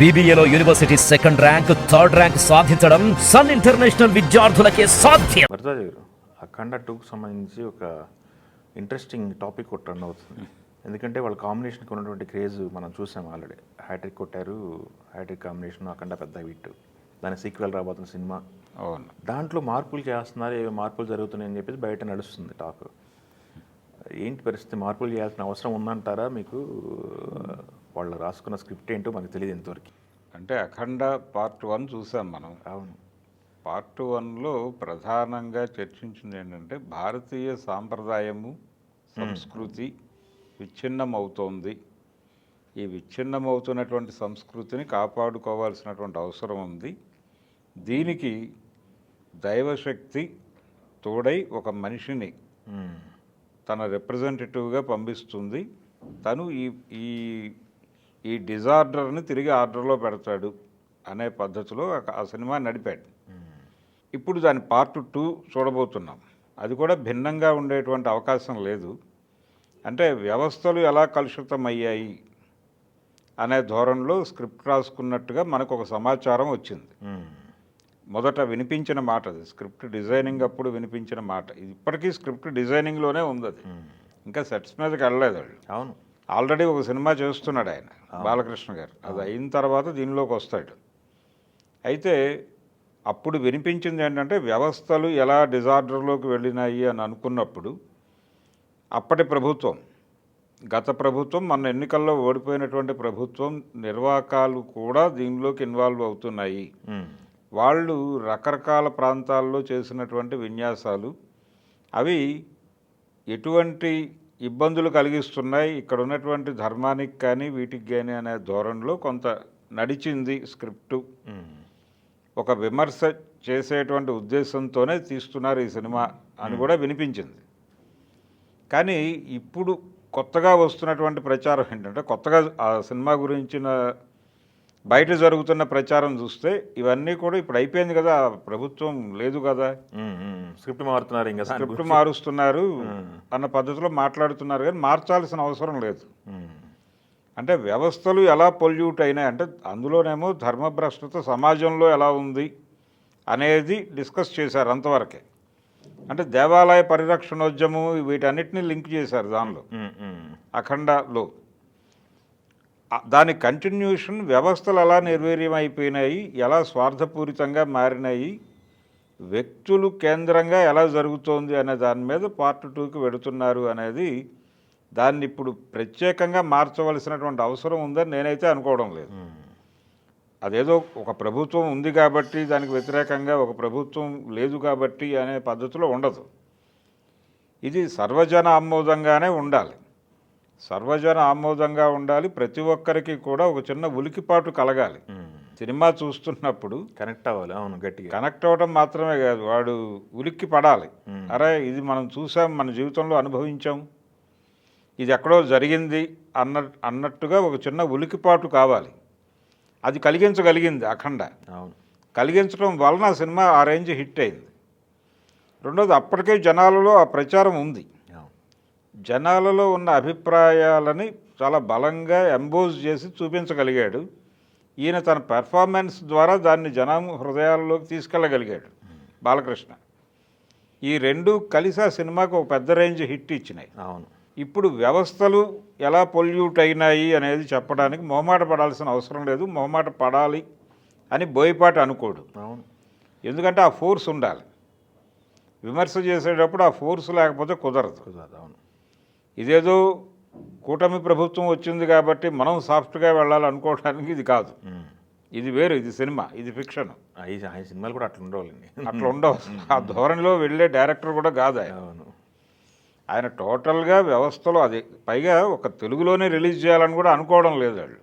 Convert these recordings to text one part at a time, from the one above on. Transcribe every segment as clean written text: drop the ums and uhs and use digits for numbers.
బీబీఏలో university second rank, third rank సాధించడం Sun international విద్యార్థులకే సాధ్యం. భరద్వాజ్ గారు, అఖండ 2కు సంబంధించి ఒక ఇంట్రెస్టింగ్ టాపిక్ ఒకటి రన్ అవుతుంది. ఎందుకంటే వాళ్ళ కాంబినేషన్కి ఉన్నటువంటి క్రేజ్ మనం చూసాం ఆల్రెడీ. హ్యాట్రిక్ కొట్టారు, హ్యాట్రిక్ కాంబినేషన్ అఖండ పెద్ద హిట్. దాని సీక్వెల్ రాబోతున్న సినిమా. అవును, దాంట్లో మార్పులు చేస్తున్నారు, ఏవో మార్పులు జరుగుతున్నాయని చెప్పేసి బయట నడుస్తుంది టాక్. ఏంటి పరిస్థితి? మార్పులు చేయాల్సిన అవసరం ఉందంటారా మీకు? వాళ్ళు రాసుకున్న స్క్రిప్ట్ ఏంటో మనకు తెలియదు ఇంతవరకు. అంటే అఖండ పార్ట్ 1 చూసాం మనం. అవును, పార్ట్ 1లో ప్రధానంగా చర్చించింది ఏంటంటే భారతీయ సాంప్రదాయము, సంస్కృతి విచ్ఛిన్నమవుతోంది. ఈ విచ్ఛిన్నమవుతున్నటువంటి సంస్కృతిని కాపాడుకోవాల్సినటువంటి అవసరం ఉంది. దీనికి దైవశక్తి తోడై ఒక మనిషిని తన రిప్రజెంటేటివ్గా పంపిస్తుంది. తను ఈ ఈ డిజార్డర్ని తిరిగి ఆర్డర్లో పెడతాడు అనే పద్ధతిలో ఆ సినిమా నడిపాడు. ఇప్పుడు దాని పార్ట్ 2 చూడబోతున్నాం. అది కూడా భిన్నంగా ఉండేటువంటి అవకాశం లేదు. అంటే వ్యవస్థలు ఎలా కలుషితమయ్యాయి అనే ధోరణిలో స్క్రిప్ట్ రాసుకున్నట్టుగా మనకు ఒక సమాచారం వచ్చింది. మొదట వినిపించిన మాట అది, స్క్రిప్ట్ డిజైనింగ్ అప్పుడు వినిపించిన మాట. ఇది ఇప్పటికీ స్క్రిప్ట్ డిజైనింగ్లోనే ఉంది. అది ఇంకా సెట్స్ మీదకి వెళ్ళలేదు వాళ్ళు. అవును, ఆల్రెడీ ఒక సినిమా చేస్తున్నాడు ఆయన, బాలకృష్ణ గారు. అది అయిన తర్వాత దీనిలోకి వస్తాడు. అయితే అప్పుడు వినిపించింది ఏంటంటే వ్యవస్థలు ఎలా డిజార్డర్లోకి వెళ్ళినాయి అని అనుకున్నప్పుడు అప్పటి ప్రభుత్వం, గత ప్రభుత్వం, మన ఎన్నికల్లో ఓడిపోయినటువంటి ప్రభుత్వం నిర్వాహకాలు కూడా దీనిలోకి ఇన్వాల్వ్ అవుతున్నాయి. వాళ్ళు రకరకాల ప్రాంతాల్లో చేసినటువంటి విన్యాసాలు అవి ఎటువంటి ఇబ్బందులు కలిగిస్తున్నాయి, ఇక్కడ ఉన్నటువంటి ధర్మానికి కానీ వీటికి కానీ అనే ధోరణిలో కొంత నడిచింది స్క్రిప్టు. ఒక విమర్శ చేసేటువంటి ఉద్దేశంతోనే తీస్తున్నారు ఈ సినిమా అని కూడా వినిపించింది. కానీ ఇప్పుడు కొత్తగా వస్తున్నటువంటి ప్రచారం ఏంటంటే, కొత్తగా ఆ సినిమా గురించిన బయట జరుగుతున్న ప్రచారం చూస్తే ఇవన్నీ కూడా ఇప్పుడు అయిపోయింది కదా, ప్రభుత్వం లేదు కదా, స్క్రిప్ట్ మారుతున్నారు, ఇంకా స్క్రిప్ట్ మారుస్తున్నారు అన్న పద్ధతిలో మాట్లాడుతున్నారు. కానీ మార్చాల్సిన అవసరం లేదు. అంటే వ్యవస్థలు ఎలా పొల్యూట్ అయినాయి అంటే అందులోనేమో ధర్మభ్రష్టత సమాజంలో ఎలా ఉంది అనేది డిస్కస్ చేశారు అంతవరకే. అంటే దేవాలయ పరిరక్షణోద్యమం వీటన్నిటిని లింక్ చేశారు దానిలో అఖండలో. దాని కంటిన్యూషన్ వ్యవస్థలు ఎలా నిర్వీర్యం అయిపోయినాయి, ఎలా స్వార్థపూరితంగా మారినాయి, వ్యక్తులు కేంద్రంగా ఎలా జరుగుతోంది అనే దాని మీద పార్ట్ 2కి వెడుతున్నారు అనేది. దాన్ని ఇప్పుడు ప్రత్యేకంగా మార్చవలసినటువంటి అవసరం ఉందని నేనైతే అనుకోవడం లేదు. అదేదో ఒక ప్రభుత్వం ఉంది కాబట్టి దానికి వ్యతిరేకంగా ఒక ప్రభుత్వం లేదు కాబట్టి అనే పద్ధతిలో ఉండదు. ఇది సర్వజన ఆమోదంగానే ఉండాలి. సర్వజన ఆమోదంగా ఉండాలి. ప్రతి ఒక్కరికి కూడా ఒక చిన్న ఉలికిపాటు కలగాలి. సినిమా చూస్తున్నప్పుడు కనెక్ట్ అవ్వాలి. అవును, గట్టిగా కనెక్ట్ అవ్వడం మాత్రమే కాదు, వాడు ఉలిక్కి పడాలి. అరే ఇది మనం చూసాం, మన జీవితంలో అనుభవించాం, ఇది ఎక్కడో జరిగింది అన్నట్టుగా ఒక చిన్న ఉలికిపాటు కావాలి. అది కలిగించగలిగింది అఖండ. అవును, కలిగించడం వలన సినిమా ఆ రేంజ్ హిట్ అయింది. రెండోది, అప్పటికే జనాలలో ఆ ప్రచారం ఉంది. జనాలలో ఉన్న అభిప్రాయాలని చాలా బలంగా ఎంబోజ్ చేసి చూపించగలిగాడు ఈయన. తన పెర్ఫార్మెన్స్ ద్వారా దాన్ని జనం హృదయాల్లోకి తీసుకెళ్ళగలిగాడు బాలకృష్ణ. ఈ రెండు కలిసి ఆ సినిమాకు ఒక పెద్ద రేంజ్ హిట్ ఇచ్చినాయి. అవును, ఇప్పుడు వ్యవస్థలు ఎలా పొల్యూట్ అయినాయి అనేది చెప్పడానికి మొహమాట పడాల్సిన అవసరం లేదు. మొహమాట పడాలి అని బోయపాటి అనుకోడు. అవును, ఎందుకంటే ఆ ఫోర్స్ ఉండాలి. విమర్శ చేసేటప్పుడు ఆ ఫోర్స్ లేకపోతే కుదరదు. అవును, ఇదేదో కూటమి ప్రభుత్వం వచ్చింది కాబట్టి మనం సాఫ్ట్గా వెళ్ళాలనుకోవడానికి ఇది కాదు. ఇది వేరు, ఇది సినిమా, ఇది ఫిక్షన్. ఆ సినిమాలు కూడా అట్లా ఉండవాలండి, అట్లా ఉండవు. ఆ ధోరణిలో వెళ్ళే డైరెక్టర్ కూడా కాదు ఆయన. ఆయన టోటల్గా వ్యవస్థలో అది, పైగా ఒక తెలుగులోనే రిలీజ్ చేయాలని కూడా అనుకోవడం లేదు వాళ్ళు.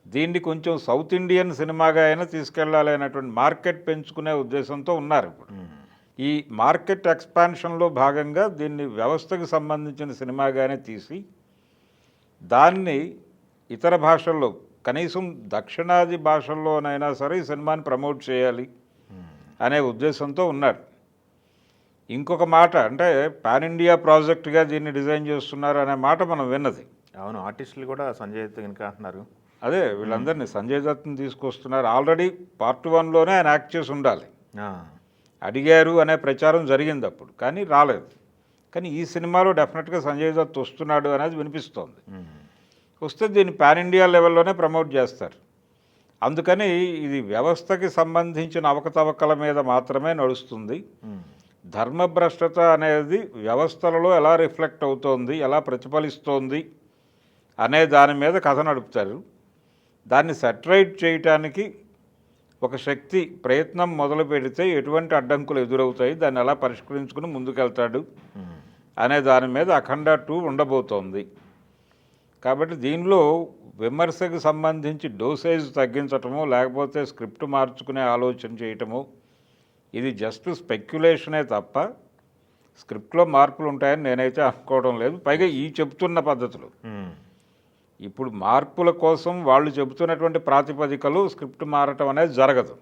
దీన్ని కొంచెం సౌత్ ఇండియన్ సినిమాగా అయినా తీసుకెళ్ళాలి అనేటువంటి మార్కెట్ పెంచుకునే ఉద్దేశంతో ఉన్నారు ఇప్పుడు. ఈ మార్కెట్ ఎక్స్పాన్షన్లో భాగంగా దీన్ని వ్యవస్థకు సంబంధించిన సినిమాగానే తీసి దాన్ని ఇతర భాషల్లో, కనీసం దక్షిణాది భాషల్లోనైనా సరే ఈ సినిమాని ప్రమోట్ చేయాలి అనే ఉద్దేశంతో ఉన్నాడు. ఇంకొక మాట అంటే పాన్ ఇండియా ప్రాజెక్ట్గా దీన్ని డిజైన్ చేస్తున్నారు అనే మాట మనం విన్నది. అవును, ఆర్టిస్టులు కూడా సంజయ్ దత్ కనుక అంటున్నారు. అదే వీళ్ళందరినీ సంజయ్ దత్ని తీసుకొస్తున్నారు. ఆల్రెడీ పార్ట్ 1లోనే ఆయన యాక్ట్ చేసి ఉండాలి, అడిగారు అనే ప్రచారం జరిగింది అప్పుడు, కానీ రాలేదు. కానీ ఈ సినిమాలో డెఫినెట్గా సంజయ్ దత్ వస్తున్నాడు అనేది వినిపిస్తోంది. వస్తే దీన్ని పాన్ ఇండియా లెవెల్లోనే ప్రమోట్ చేస్తారు. అందుకని ఇది వ్యవస్థకి సంబంధించిన అవకతవకల మీద మాత్రమే నడుస్తుంది. ధర్మభ్రష్టత అనేది వ్యవస్థలలో ఎలా రిఫ్లెక్ట్ అవుతోంది, ఎలా ప్రతిఫలిస్తోంది అనే దాని మీద కథ నడుపుతారు. దాన్ని సెటరైట్ చేయటానికి ఒక శక్తి ప్రయత్నం మొదలు పెడితే ఎటువంటి అడ్డంకులు ఎదురవుతాయి, దాన్ని ఎలా పరిష్కరించుకుని ముందుకెళ్తాడు అనే దాని మీద అఖండ 2 ఉండబోతోంది. కాబట్టి దీనిలో విమర్శకు సంబంధించి డోసేజ్ తగ్గించటమో లేకపోతే స్క్రిప్ట్ మార్చుకునే ఆలోచన చేయటమో ఇది జస్ట్ స్పెక్యులేషనే తప్ప స్క్రిప్ట్లో మార్పులు ఉంటాయని నేనైతే అనుకోవడం లేదు. పైగా ఈ చెబుతున్న పద్ధతులు ఇప్పుడు మార్పుల కోసం వాళ్ళు చెబుతున్నటువంటి ప్రాతిపదికలు స్క్రిప్ట్ మారటం అనేది జరగదు.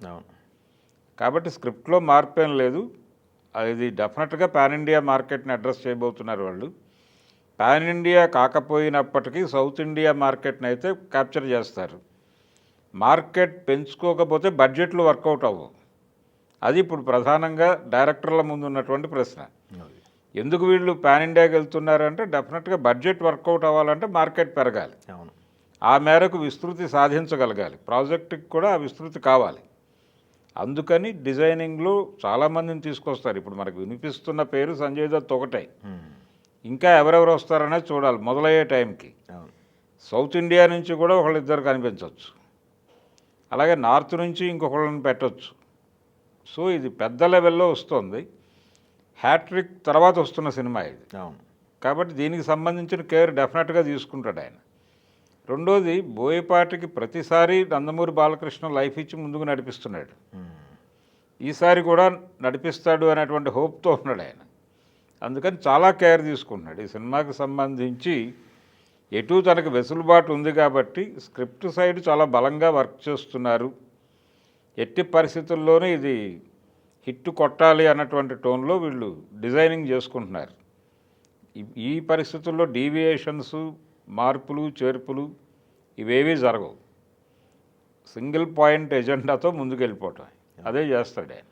కాబట్టి స్క్రిప్ట్లో మార్పేం లేదు. అది డెఫినెట్గా పాన్ ఇండియా మార్కెట్ని అడ్రస్ చేయబోతున్నారు వాళ్ళు. పాన్ ఇండియా కాకపోయినప్పటికీ సౌత్ ఇండియా మార్కెట్ని అయితే క్యాప్చర్ చేస్తారు. మార్కెట్ పెంచుకోకపోతే బడ్జెట్లు వర్కౌట్ అవ్వవు. అది ఇప్పుడు ప్రధానంగా డైరెక్టర్ల ముందు ఉన్నటువంటి ప్రశ్న. ఎందుకు వీళ్ళు పాన్ ఇండియాకి వెళ్తున్నారంటే డెఫినెట్గా బడ్జెట్ వర్కౌట్ అవ్వాలంటే మార్కెట్ పెరగాలి, ఆ మేరకు విస్తృతి సాధించగలగాలి, ప్రాజెక్టుకి కూడా ఆ విస్తృతి కావాలి. అందుకని డిజైనింగ్లో చాలామందిని తీసుకొస్తారు. ఇప్పుడు మనకు వినిపిస్తున్న పేరు సంజయ్ దత్ ఒకటే, ఇంకా ఎవరెవరు వస్తారనేది చూడాలి. మొదలయ్యే టైంకి సౌత్ ఇండియా నుంచి కూడా ఒకళ్ళిద్దరు కనిపించవచ్చు, అలాగే నార్త్ నుంచి ఇంకొకళ్ళని పెట్టవచ్చు. సో ఇది పెద్ద లెవెల్లో వస్తుంది. హ్యాట్రిక్ తర్వాత వస్తున్న సినిమా ఇది. కాబట్టి దీనికి సంబంధించిన కేర్ డెఫినెట్గా తీసుకుంటాడు ఆయన. రెండోది, బోయపాటికి ప్రతిసారి నందమూరి బాలకృష్ణ లైఫ్ ఇచ్చి ముందుకు నడిపిస్తున్నాడు. ఈసారి కూడా నడిపిస్తాడు అనేటువంటి హోప్తో ఉన్నాడు ఆయన. అందుకని చాలా కేర్ తీసుకుంటున్నాడు. ఈ సినిమాకి సంబంధించి ఎటు తనకు వెసులుబాటు ఉంది కాబట్టి స్క్రిప్ట్ సైడ్ చాలా బలంగా వర్క్ చేస్తున్నారు. ఎట్టి పరిస్థితుల్లోనూ ఇది హిట్ కొట్టాలి అన్నటువంటి టోన్లో వీళ్ళు డిజైనింగ్ చేసుకుంటున్నారు. ఈ పరిస్థితుల్లో డీవియేషన్స్, మార్పులు చేర్పులు ఇవేవీ జరగవు. సింగిల్ పాయింట్ ఎజెండాతో ముందుకెళ్ళిపోవటం, అదే చేస్తాడు ఆయన.